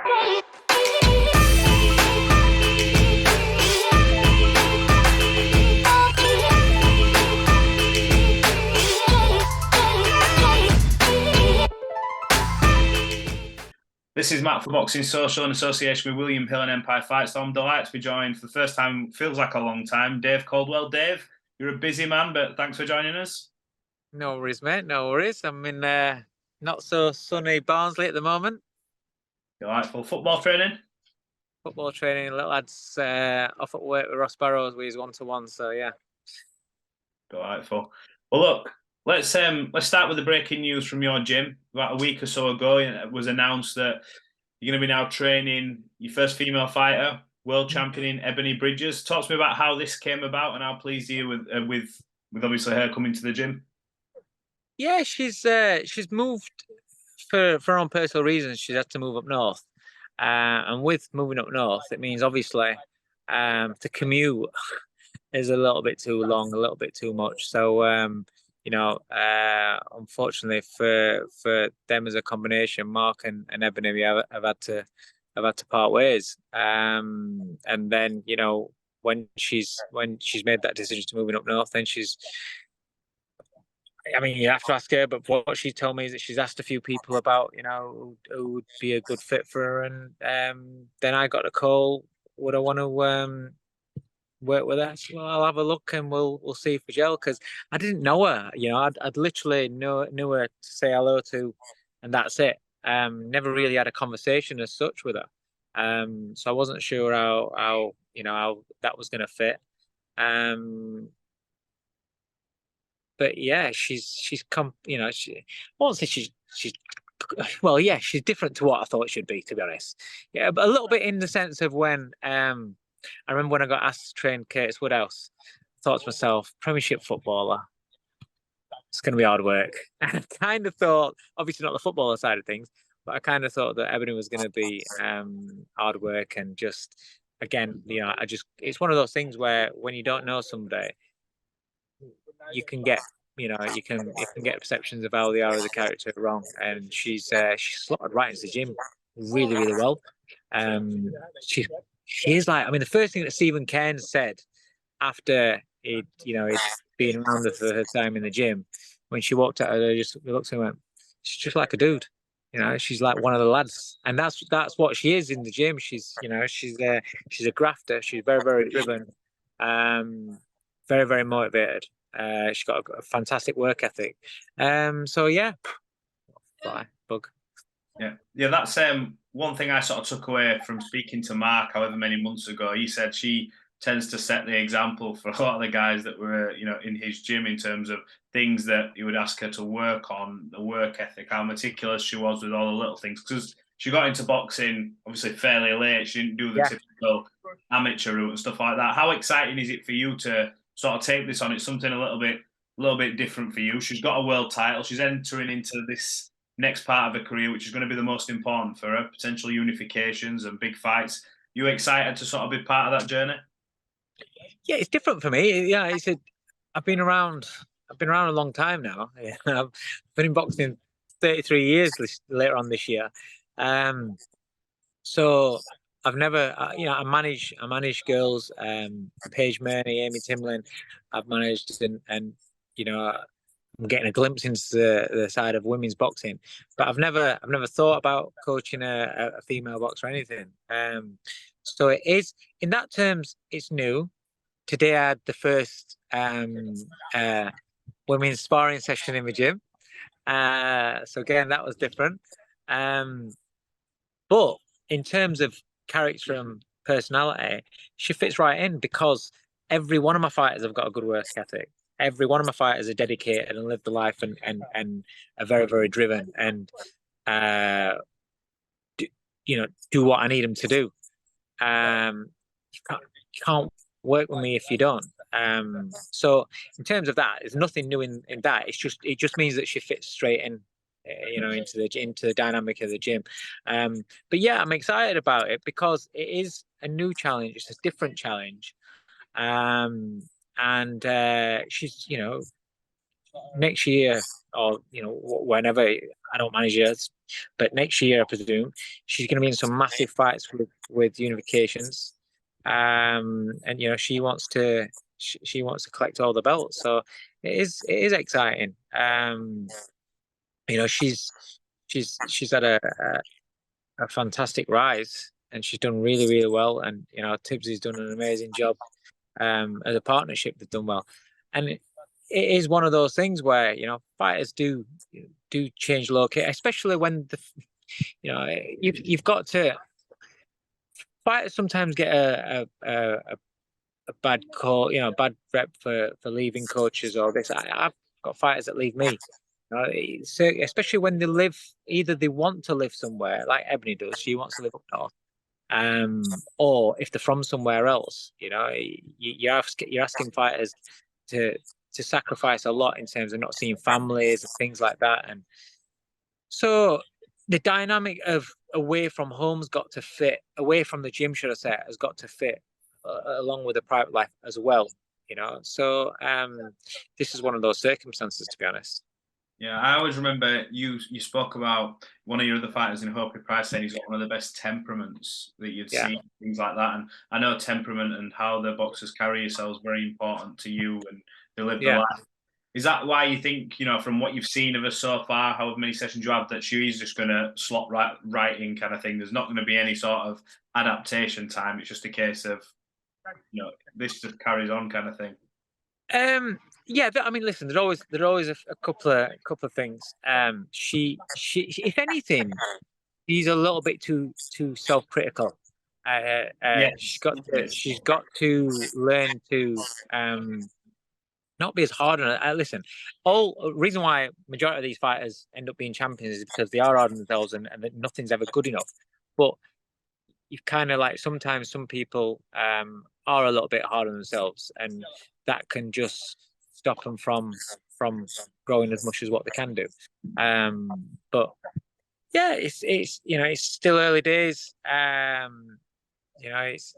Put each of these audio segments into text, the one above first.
This is Matt for Boxing Social in association with William Hill and Empire Fight. So I'm delighted to be joined for the first time, feels like a long time, Dave Coldwell. Dave, you're a busy man, but thanks for joining us. No worries, mate. No worries. I'm in not so sunny Barnsley at the moment. Delightful. Football training? Football training. Little lads off at work with Ross Barrows with his 1-to-1. So yeah. Delightful. Well, look, let's start with the breaking news from your gym. About a week or so ago, it was announced that you're going to be now training your first female fighter, world champion in Ebanie Bridges. Talk to me about how this came about and how pleased you with obviously her coming to the gym. Yeah, she's moved for her own personal reasons. She's had to move up north, and with moving up north, it means obviously to commute is a little bit too long, a little bit too much. So unfortunately for them as a combination, Mark and Ebony have had to part ways. And then when she's made that decision to moving up north, then you have to ask her, but what she told me is that she's asked a few people about, who would be a good fit for her. And then I got a call, would I want to work with her? Well, I'll have a look and we'll see if we gel, because I didn't know her. I'd literally knew her to say hello to, and that's it. Never really had a conversation as such with her. So I wasn't sure how that was going to fit. But yeah, she's come. I won't say she's well, yeah, she's different to what I thought she'd be, to be honest. Yeah, but a little bit in the sense of when I remember when I got asked to train Curtis Woodhouse, I thought to myself, Premiership footballer, it's going to be hard work. And I kind of thought, obviously not the footballer side of things, but I kind of thought that Ebony was going to be hard work, and just again, it's one of those things where when you don't know somebody, you can get get perceptions of how they are as a character wrong, and she's slotted right into the gym really, really well. She is like, the first thing that Stephen Cairns said after he'd been around her for her time in the gym, when she walked out, I just looked at her and went, she's just like a dude. She's like one of the lads, and that's what she is in the gym. She's a grafter. She's very, very driven, very, very motivated. She's got a fantastic work ethic. So yeah, bug. Yeah. That's one thing I sort of took away from speaking to Mark, however many months ago. He said she tends to set the example for a lot of the guys that were, in his gym, in terms of things that he would ask her to work on, the work ethic, how meticulous she was with all the little things. Because she got into boxing obviously fairly late. She didn't do the typical amateur route and stuff like that. How exciting is it for you to sort of take this on? It's something a little bit different for you. She's got a world title. She's entering into this next part of her career, which is going to be the most important for her, potential unifications and big fights. You excited to sort of be part of that journey? Yeah, it's different for me. Yeah, I've been around a long time now. I've been in boxing 33 years later on this year. So I've never, I manage girls, Paige Murney, Amy Timlin. I've managed, and I'm getting a glimpse into the side of women's boxing, but I've never thought about coaching a female boxer or anything. So it is, in that terms, it's new. Today I had the first women's sparring session in the gym. So again, that was different. But in terms of character and personality, she fits right in, because every one of my fighters have got a good work ethic. Every one of my fighters are dedicated and live the life and are very, very driven, and do what I need them to do. You can't work with me if you don't. So in terms of that, there's nothing new in that. It just means that she fits straight in, into the dynamic of the gym. But yeah, I'm excited about it because it is a new challenge. It's a different challenge. And she's, next year or whenever. I don't manage years, but next year I presume she's going to be in some massive fights with unifications, and she wants to collect all the belts. So it is exciting. She's had a fantastic rise, and she's done really, really well. And Tibbsy's done an amazing job. As a partnership, they've done well, and it is one of those things where fighters do change location, especially when you've got to. Fighters sometimes get a bad call, bad rep for leaving coaches or this. I've got fighters that leave me. So especially when they live, either they want to live somewhere like Ebony does, she wants to live up north, or if they're from somewhere else, you're asking fighters to sacrifice a lot in terms of not seeing families and things like that, and so the dynamic of away from home's got to fit, away from the gym, should I say, has got to fit along with the private life as well. So this is one of those circumstances, to be honest. Yeah, I always remember you spoke about one of your other fighters in Hope Price saying he's got one of the best temperaments that you'd seen, things like that. And I know temperament and how the boxers carry yourselves very important to you and they live the life. Is that why you think, from what you've seen of her so far, however many sessions you have, that she's just going to slot right in kind of thing? There's not going to be any sort of adaptation time. It's just a case of, this just carries on kind of thing. Yeah, I mean, listen, there's always a couple of things. She if anything, she's a little bit too self-critical. She's got to learn to not be as hard on it. Listen, reason why majority of these fighters end up being champions is because they are hard on themselves and nothing's ever good enough. But you kind of like sometimes some people are a little bit hard on themselves, and that can just stop them from growing as much as what they can do. But yeah, it's still early days. It's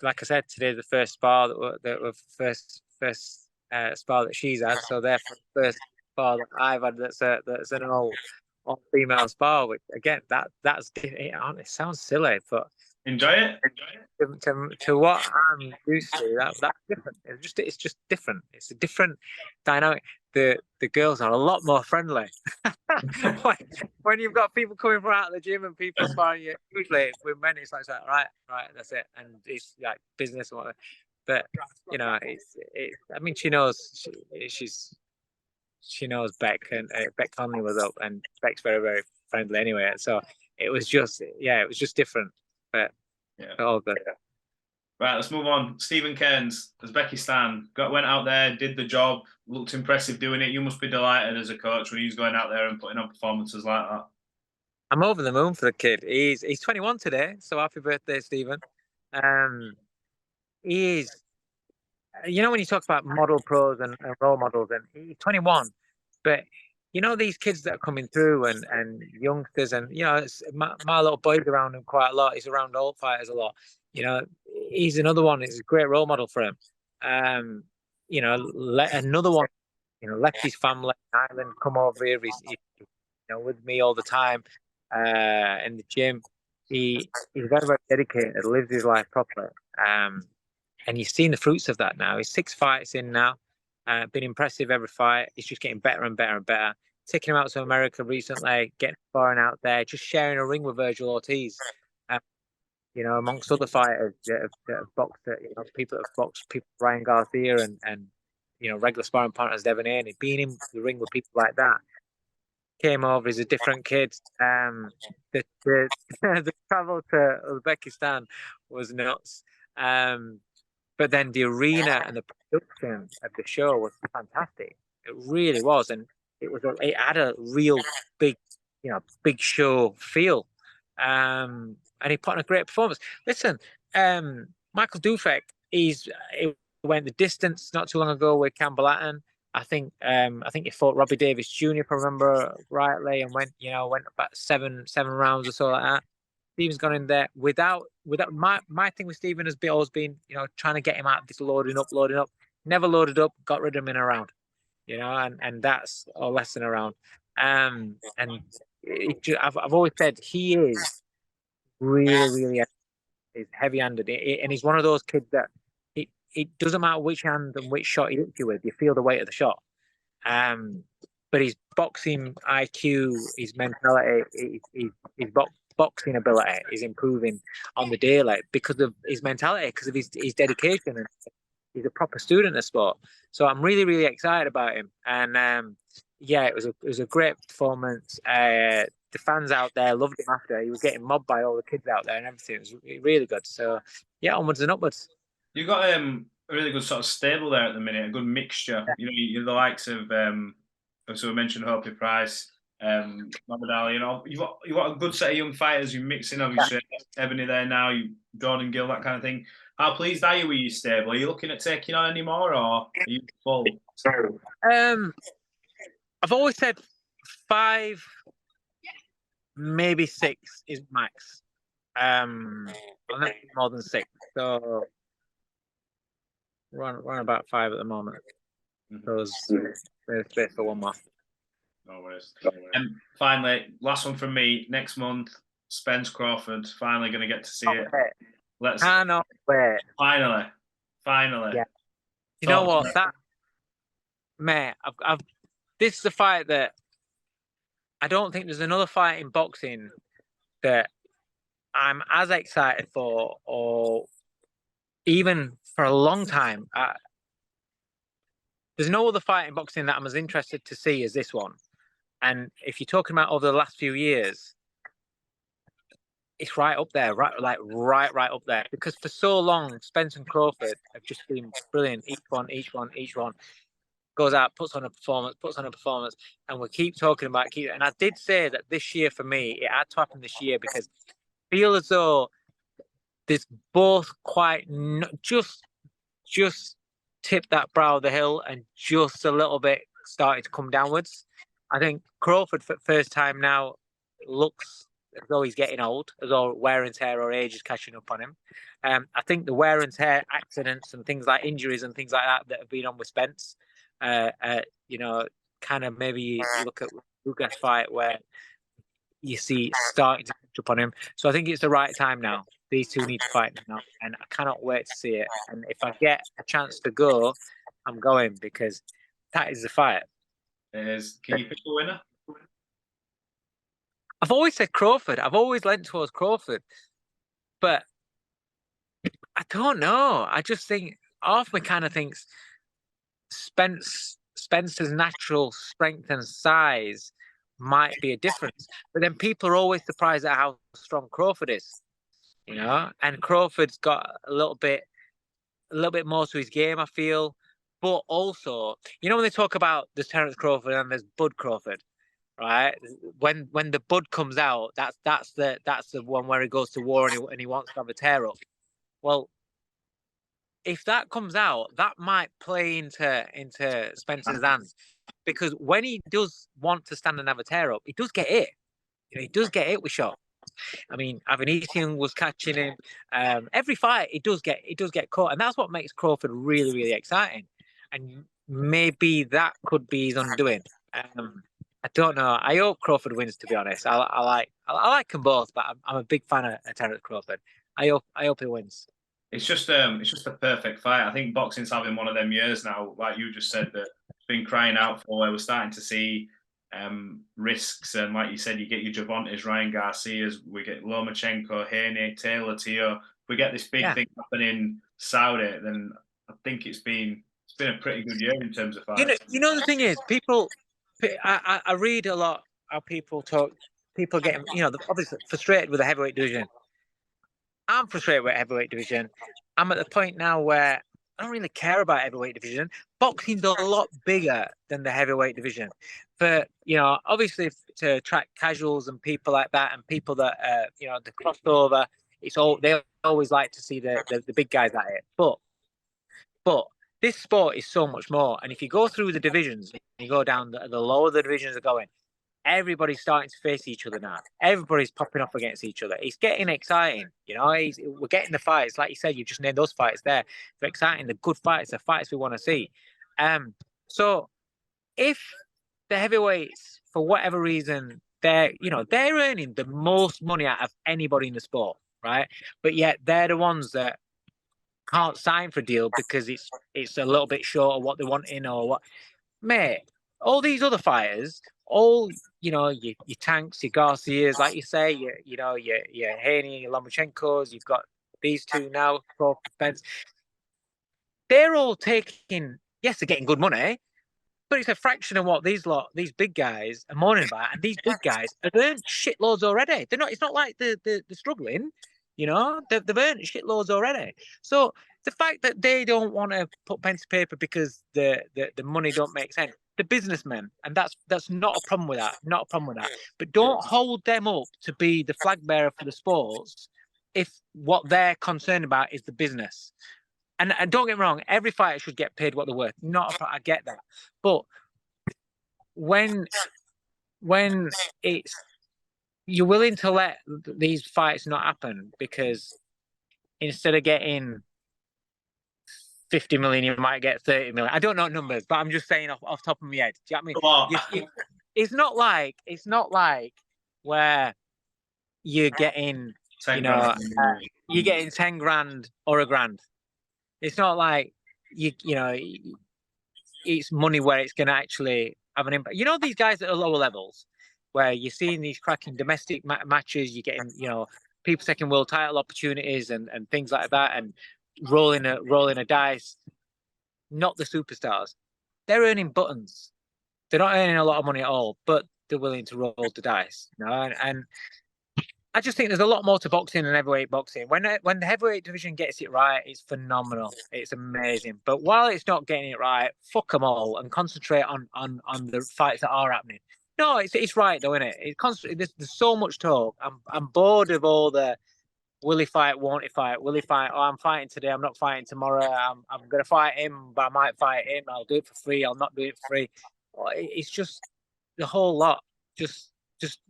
like I said, today's the first spar that first spar that she's had. So therefore, the first spar that I've had that's an all female spar. Which again, it sounds silly, but enjoy it. To what I'm used to, that's different. It's just different. It's a different dynamic. The girls are a lot more friendly. when you've got people coming from out of the gym and people sparring you, usually with men it's like right, that's it, and it's like business or whatever. But I mean, she knows she knows Beck, and Beck family was up, and Beck's very, very friendly anyway. So it was just different, but all good. Right, let's move on. Stephen Cairns, Uzbekistan, went out there, did the job, looked impressive doing it. You must be delighted as a coach when he's going out there and putting on performances like that. I'm over the moon for the kid. He's 21 today, so happy birthday, Stephen. He's, when you talk about model pros and role models, and he's 21, but these kids that are coming through and youngsters, and my little boy's around him quite a lot. He's around old fighters a lot. He's another one. He's a great role model for him. Another one. Left his family in Ireland, come over here. He's with me all the time in the gym. He's very, very dedicated. Lives his life properly. And you've seen the fruits of that now. He's 6 fights in now. Been impressive every fight. He's just getting better and better and better. Taking him out to America recently, getting sparring out there, just sharing a ring with Virgil Ortiz. Amongst other fighters that have boxed, people that have boxed, people Ryan Garcia and regular sparring partners, Devon Haney, being in the ring with people like that. Came over, he's a different kid. The travel to Uzbekistan was nuts. But then the arena and the production of the show was fantastic. It really was, and it had a real big show feel. And he put on a great performance. Listen, Michael Dufek, he went the distance not too long ago with Campbell Hatton. I think he fought Robbie Davis Jr. if I remember rightly, and went about seven rounds or so like that. Stephen's gone in there without my thing with Stephen has always been trying to get him out of this loading up. Never loaded up, got rid of him in a round. you know, and that's a lesson around. And I've always said he is really is heavy-handed, and he's one of those kids that it doesn't matter which hand and which shot he hits you with, you feel the weight of the shot. But his boxing IQ, his mentality, his boxing ability is improving on the daily because of his mentality, because of his dedication, and he's a proper student of sport. So I'm really excited about him. And yeah, it was a great performance. The fans out there loved him after. He was getting mobbed by all the kids out there and everything. It was really good. So yeah, onwards and upwards. You got a really good sort of stable there at the minute, a good mixture. You know, you're the likes of so we mentioned Hope Price, Mamadali, you know, you've got a good set of young fighters. You mix in obviously Ebony there now, you Jordan Gill, that kind of thing. How pleased are you with your stable? Are you looking at taking on any more, or are you full? I've always said 5, maybe 6 is max. I'll never do more than 6. So run about 5 at the moment. There's space for one more. No worries. And finally, last one from me. Next month, Spence-Crawford. Finally going to get to see it. Let's. Cannot wait. Finally. Yeah. You know what? That mate, this is a fight that I don't think there's another fight in boxing that I'm as excited for, or even for a long time. There's no other fight in boxing that I'm as interested to see as this one. And if you're talking about over the last few years, it's right up there, right up there. Because for so long, Spence and Crawford have just been brilliant. Each one goes out, puts on a performance, and we keep talking about And I did say that this year for me, it had to happen this year because I feel as though there's both quite just tip that brow of the hill and just a little bit starting to come downwards. I think Crawford for the first time now looks as though he's getting old, as though wear and tear or age is catching up on him. I think the wear and tear accidents and things like injuries and things like that have been on with Spence, you know, kind of maybe you look at Lucas fight where you see starting to catch up on him. So I think it's the right time now. These two need to fight now, and I cannot wait to see it. And if I get a chance to go, I'm going because that is the fight. It is. Can you pick a winner? I've always said Crawford. I've always lent towards Crawford, but I don't know. I just think half me kind of thinks Spencer's natural strength and size might be a difference, but then people are always surprised at how strong Crawford is, you know. And Crawford's got a little bit more to his game, I feel. But also, you know, when they talk about there's Terence Crawford and there's Bud Crawford, right? When the Bud comes out, that's the one where he goes to war and he wants to have a tear up. Well, if that comes out, that might play into Spencer's hands, because when he does want to stand and have a tear up, he does get it. You know, he does get it with shots. I mean, Avanesian was catching him. Every fight, he does get caught, and that's what makes Crawford really exciting. And maybe that could be his undoing. I don't know. I hope Crawford wins. To be honest, I like them both, but I'm a big fan of Terence Crawford. I hope he wins. It's just a perfect fight. I think boxing's having one of them years now, like you just said, that it's been crying out for. Where we're starting to see risks, and like you said, you get your Javantes, Ryan Garcias, we get Lomachenko, Haney, Taylor, Teo. If we get this big thing happening Saudi, then I think it's been a pretty good year in terms of fights. You know the thing is, I read a lot how people talk. People getting, you know, obviously frustrated with the heavyweight division. I'm frustrated with heavyweight division. I'm at the point now where I don't really care about heavyweight division. Boxing's a lot bigger than the heavyweight division. For, you know, obviously to attract casuals and people like that, and people that you know, the crossover. They always like to see the big guys at it. But this sport is so much more. And if you go through the divisions, you go down the lower the divisions are going, everybody's starting to face each other now. Everybody's popping up against each other. It's getting exciting. You know, we're getting the fights. Like you said, you just named those fights there. They're exciting. The good fights, the fights we want to see. So if the heavyweights, for whatever reason, they're earning the most money out of anybody in the sport, right? But yet they're the ones that can't sign for a deal because it's a little bit short of what they want in or what. Mate, all these other fighters, all your Tanks, your Garcias, like you say, your Haney, your Lomachenko's, you've got these two now, Spence. They're all taking, yes, they're getting good money, but it's a fraction of what these big guys are moaning about. And these big guys have earned shitloads already. They're not. It's not like they're struggling. They've earned shitloads already. So the fact that they don't want to put pen to paper because the money don't make sense. The businessmen, and that's not a problem with that. Not a problem with that. But don't hold them up to be the flag bearer for the sports if what they're concerned about is the business. And don't get me wrong, every fighter should get paid what they're worth. I get that, but when it's you're willing to let these fights not happen because instead of getting 50 million, you might get 30 million. I don't know numbers, but I'm just saying off top of my head. Do you know what I mean? It's not like where you're getting, you're getting 10 grand or a grand. It's not like it's money where it's going to actually have an impact. These guys at lower levels, where you're seeing these cracking domestic matches, you're getting people taking world title opportunities and things like that, and rolling a dice. Not the superstars. They're earning buttons. They're not earning a lot of money at all, but they're willing to roll the dice. And I just think there's a lot more to boxing than heavyweight boxing. When the heavyweight division gets it right, it's phenomenal. It's amazing. But while it's not getting it right, fuck them all and concentrate on the fights that are happening. No, it's right though, isn't it? There's so much talk. I'm bored of all the will he fight, won't he fight, will he fight? Oh, I'm fighting today, I'm not fighting tomorrow. I'm gonna fight him, but I might fight him. I'll do it for free. I'll not do it for free. It's just the whole lot. Just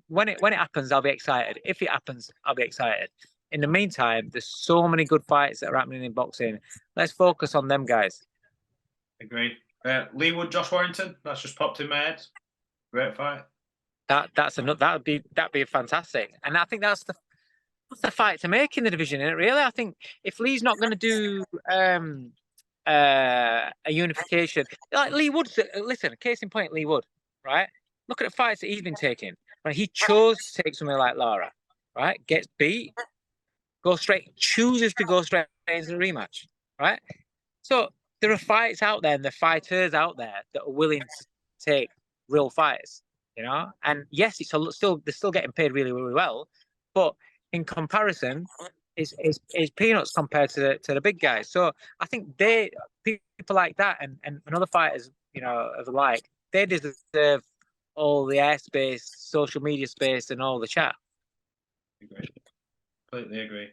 when it happens, I'll be excited. If it happens, I'll be excited. In the meantime, there's so many good fights that are happening in boxing. Let's focus on them guys. Agree. Lee Wood, Josh Warrington. That's just popped in my head. Great fight. That'd be fantastic. And I think that's the fight to make in the division, isn't it? Really, I think if Lee's not going to do a unification, like Lee Wood. Listen, case in point, Lee Wood. Right. Look at the fights that he's been taking. Right? He chose to take something like Lara, right? Gets beat, chooses to go straight into the rematch, right? So there are fights out there and the fighters out there that are willing to take real fights, And yes, they're still getting paid really, really well, but in comparison, it's peanuts compared to the big guys. So I think people like that and other fighters, of the like, they deserve all the airspace, social media space, and all the chat. Completely agree.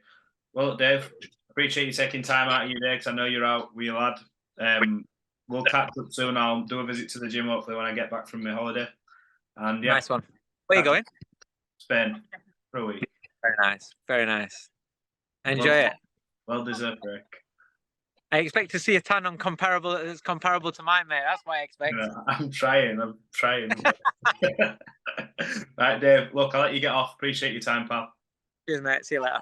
Well, Dave, appreciate you taking time out of your day because I know you're out with your lad. We'll catch up soon. I'll do a visit to the gym hopefully when I get back from my holiday. And yeah, nice one. Where are you going? Spain for a week. Very nice. Very nice. Enjoy it. Well deserved break. I expect to see a tan that's comparable to mine, mate. That's what I expect. Yeah, I'm trying. Right, Dave. Look, I'll let you get off. Appreciate your time, pal. Cheers, mate. See you later.